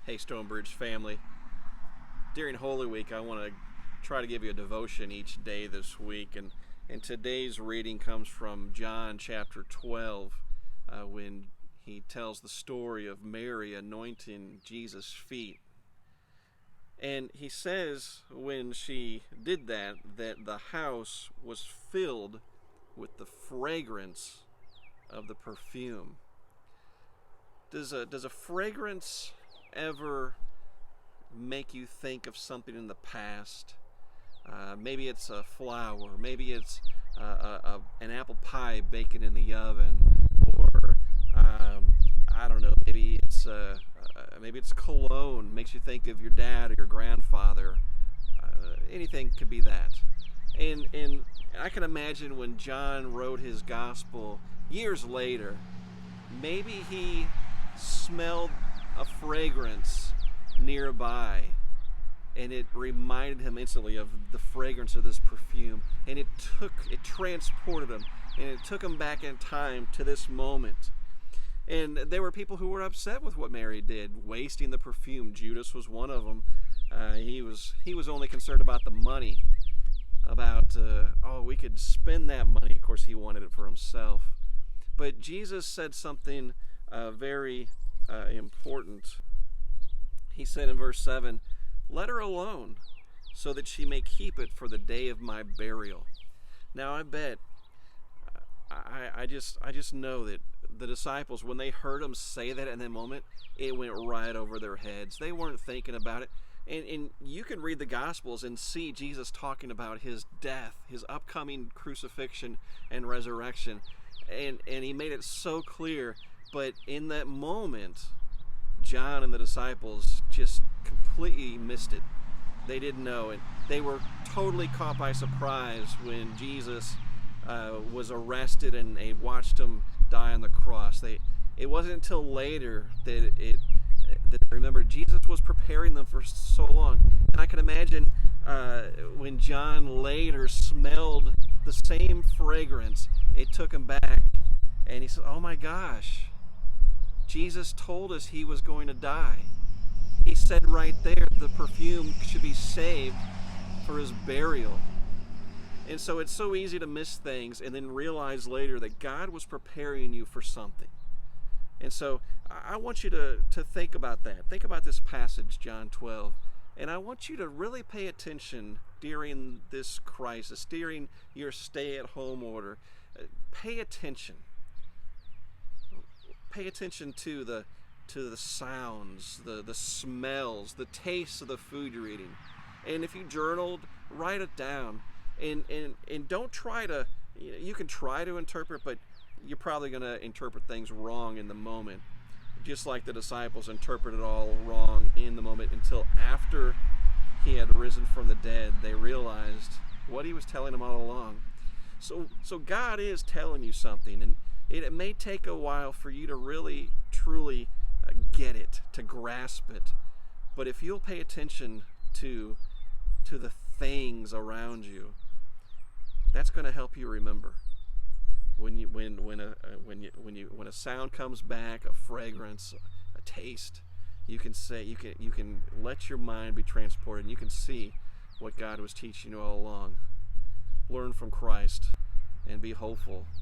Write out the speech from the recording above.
Hey, Stonebridge family. During Holy Week, I want to try to give you a devotion each day this week. And today's reading comes from John chapter 12, when he tells the story of Mary anointing Jesus' feet. And he says when she did that the house was filled with the fragrance of the perfume. Does a fragrance ever make you think of something in the past? Maybe it's a flower, maybe it's an apple pie baking in the oven, or I don't know, maybe it's cologne, makes you think of your dad or your grandfather. Anything could be that. And I can imagine when John wrote his gospel years later, maybe he smelled a fragrance nearby, and it reminded him instantly of the fragrance of this perfume, and it transported him, and it took him back in time to this moment. And there were people who were upset with what Mary did, wasting the perfume. Judas was one of them. He was only concerned about the money, about we could spend that money. Of course, he wanted it for himself. But Jesus said something very important. He said in verse 7, "Let her alone, so that she may keep it for the day of my burial." Now I bet, I just know that the disciples, when they heard him say that in that moment, it went right over their heads. They weren't thinking about it. And you can read the Gospels and see Jesus talking about his death, his upcoming crucifixion and resurrection. And he made it so clear. But in that moment, John and the disciples just completely missed it. They didn't know it. They were totally caught by surprise when Jesus was arrested and they watched him die on the cross. It wasn't until later that they remembered Jesus was preparing them for so long. And I can imagine when John later smelled the same fragrance, it took him back, and he said, "Oh my gosh, Jesus told us he was going to die. He said right there the perfume should be saved for his burial." And so it's so easy to miss things and then realize later that God was preparing you for something. And so I want you to think about that. Think about this passage, John 12. And I want you to really pay attention during this crisis, during your stay-at-home order. Pay attention. Pay attention to the sounds, the smells, the tastes of the food you're eating. And if you journaled, write it down. And don't try to, you can try to interpret, but you're probably going to interpret things wrong in the moment. Just like the disciples interpreted all wrong in the moment until after he had risen from the dead, they realized what he was telling them all along. So God is telling you something, and it may take a while for you to really, truly get it, to grasp it. But if you'll pay attention to the things around you, that's going to help you remember. When a sound comes back, a fragrance, a taste, you can let your mind be transported, and you can see what God was teaching you all along. Learn from Christ and be hopeful.